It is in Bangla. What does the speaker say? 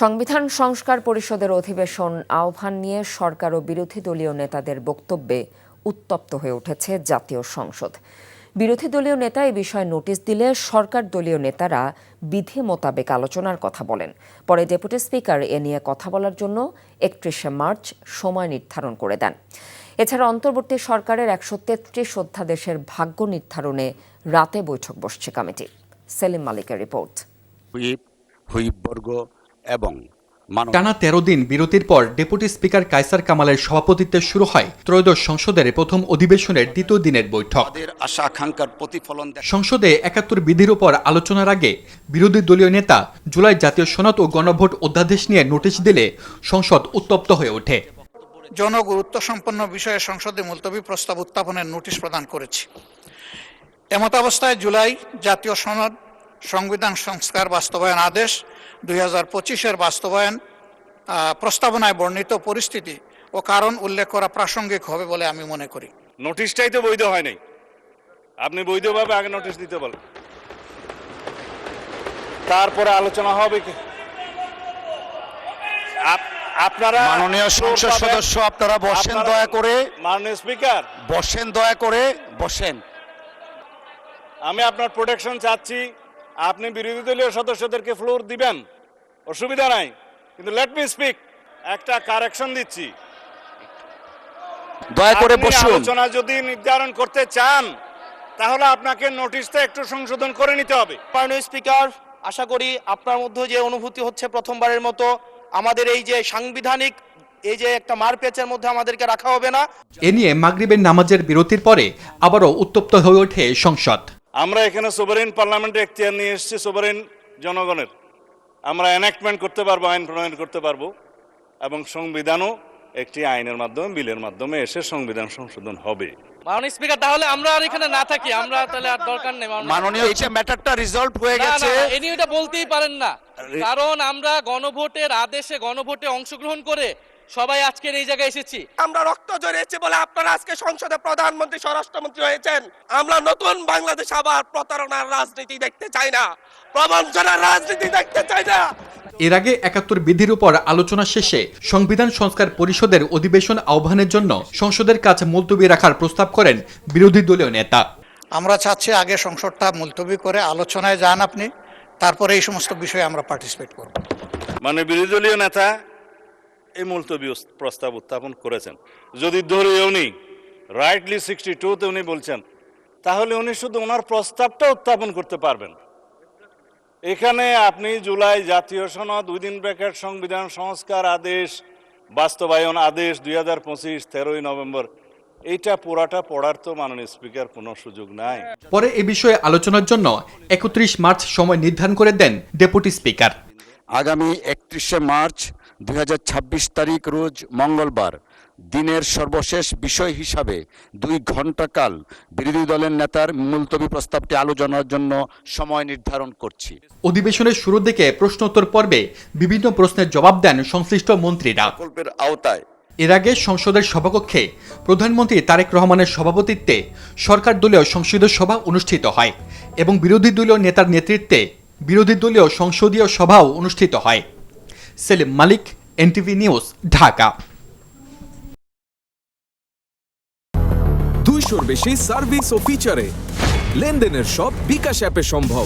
সংবিধান সংস্কার পরিষদের অধিবেশন আহ্বান নিয়ে সরকার ও বিরোধী দলীয় নেতাদের বক্তব্যে উত্তপ্ত হয়ে উঠেছে জাতীয় সংসদ। বিরোধী দলীয় নেতা এ বিষয়ে নোটিশ দিলে সরকার দলীয় নেতারা বিধি মোতাবেক আলোচনার কথা বলেন। পরে ডেপুটি স্পিকার এ নিয়ে কথা বলার জন্য ৩১শে মার্চ সময় নির্ধারণ করে দেন। এছাড়া অন্তর্বর্তী সরকারের ১৩৩ অধ্যাদেশের ভাগ্য নির্ধারণে রাতে বৈঠক বসছে কমিটি। সেলিম মালিকের রিপোর্ট। হুইপবর্গ এবং টানা ১৩ দিন বিরতির পর ডেপুটি স্পিকার কায়সার কামালের সভাপতিত্বে শুরু হয় ত্রয়োদশ সংসদের প্রথম অধিবেশনের দ্বিতীয় দিনের বৈঠক। আশা আকাঙ্ক্ষার প্রতিফলন সংসদে ৭১ বিধির উপর আলোচনার আগে বিরোধী দলীয় নেতা জুলাই জাতীয় সনদ ও গণভোট অধ্যাদেশ নিয়ে নোটিশ দিলে সংসদ উত্তপ্ত হয়ে ওঠে। জনগুরুত্ব সম্পন্ন বিষয়ে সংসদে মুলতবি প্রস্তাব উত্থাপনের নোটিশ প্রদান করেছি। এমতাবস্থায় জুলাই জাতীয় সনদ, সংবিধান সংস্কার বাস্তবায়ন আদেশ ২০২৫-এর বাস্তবায়ন প্রস্তাবনায় বর্ণিত পরিস্থিতি ও কারণ উল্লেখ করা প্রাসঙ্গিক হবে বলে আমি মনে করি। নোটিশটাই তো বৈধ হয় নাই, আপনি বৈধভাবে আগে নোটিশ দিতে বলেন, তারপরে আলোচনা হবে কি? আপনারা মাননীয় সংসদ সদস্য, আপনারা বসেন দয়া করে। মাননীয় স্পিকার বসেন দয়া করে, বসেন। আমি আপনার প্রোটেকশন চাচ্ছি, আপনি বিরোধী দলীয় সদস্যদেরকে ফ্লোর দিবেন, অসুবিধা নাই, কিন্তু লেট মি স্পিক। একটা কারেকশন দিচ্ছি, দয়া করে বসুন। আলোচনা যদি নির্ধারণ করতে চান তাহলে আপনাকে নোটিশটা একটু সংশোধন করে নিতে হবে। মাননীয় স্পিকার, আশা করি আপনার মধ্যে যে অনুভূতি হচ্ছে প্রথমবারের মতো আমাদের এই যে সাংবিধানিক এই যে একটা মারপ্যাচের মধ্যে আমাদেরকে রাখা হবে না। এ নিয়ে মাগরিবের নামাজের বিরতির পরে আবারও উত্তপ্ত হয়ে ওঠে সংসদ। আমরা এখানে সোভারেন পার্লামেন্টে এখতিয়ার নিয়ে এসেছি, সোভারেন জনগণের। আমরা এনাক্টমেন্ট করতে পারবো, আইন প্রণয়ন করতে পারবো, এবং সংবিধানও একটি আইনের মাধ্যমে, বিলের মাধ্যমে এসে সংবিধান সংশোধন হবে। মাননীয় স্পিকার, তাহলে আমরা আর এখানে না থাকি, আমরা তাহলে আর দরকার নেই। মাননীয়, এই ম্যাটারটা রিজলভ হয়ে গেছে। এনি এটা বলতেই পারেন না, কারণ আমরা গণভোটের আদেশে গণভোটে অংশগ্রহণ করে সবাই আজকের এই জায়গায় এসেছি। আমরা রক্ত ঝরিয়েছি বলে আপনারা আজকে সংসদে প্রধানমন্ত্রী, স্বরাষ্ট্রমন্ত্রী হয়েছেন। আমরা নতুন বাংলাদেশ আবার প্রতারণার রাজনীতি দেখতে চাই না, প্রবঞ্চনার রাজনীতি দেখতে চাই না। এর আগে ৭১ বিধির উপর আলোচনা শেষে সংবিধান সংস্কার পরিষদের অধিবেশন আহ্বানের জন্য সংসদের কাছে মুলতবি রাখার প্রস্তাব করেন বিরোধী দলীয় নেতা। আমরা চাচ্ছি আগে সংসদটা মুলতবি করে আলোচনায় যান আপনি, তারপরে এই সমস্ত বিষয়ে আমরা পার্টিসিপেট করব। মানে বিরোধী দলীয় নেতা এই মুলতবি প্রস্তাব উত্থাপন করেছেন। যদি ধরে উনি রাইটলি 62-তে উনি বলছেন, তাহলে উনি শুধু ওনার প্রস্তাবটা উত্থাপন করতে পারবেন। এখানে আপনি জুলাই জাতীয় সনদ উইদিন ব্র্যাকেট সংবিধান সংস্কার আদেশ বাস্তবায়ন আদেশ ২০২৫ 13ই নভেম্বর, এইটা পুরাটা পড়ার তো মাননীয় স্পিকার কোনো সুযোগ নাই। পরে এ বিষয়ে আলোচনার জন্য ৩১ মার্চ সময় নির্ধারণ করে দেন ডেপুটি স্পিকার। আগামী ৩১শে মার্চ ২০২৬ তারিখ রোজ মঙ্গলবার দিনের সর্বশেষ বিষয় হিসাবে ২ ঘণ্টা কাল বিরোধী দলের নেতার মুলতবি প্রস্তাবটি আলোচনার জন্য সময় নির্ধারণ করছি। অধিবেশনের শুরুর দিকে প্রশ্নোত্তর পর্বে বিভিন্ন প্রশ্নের জবাব দেন সংশ্লিষ্ট মন্ত্রীরা। প্রকল্পের আওতায় এর আগে সংসদের সভাকক্ষে প্রধানমন্ত্রী তারেক রহমানের সভাপতিত্বে সরকার দলীয় সংসদীয় সভা অনুষ্ঠিত হয় এবং বিরোধী দলীয় নেতার নেতৃত্বে বিরোধী দলীয় সংসদীয় সভাও অনুষ্ঠিত হয়। সেলিম মালিক, এনটিভি নিউজ, ঢাকা। 200-র বেশি সার্ভিস ও ফিচারে লেনদেনের সব বিকাশ অ্যাপে সম্ভব।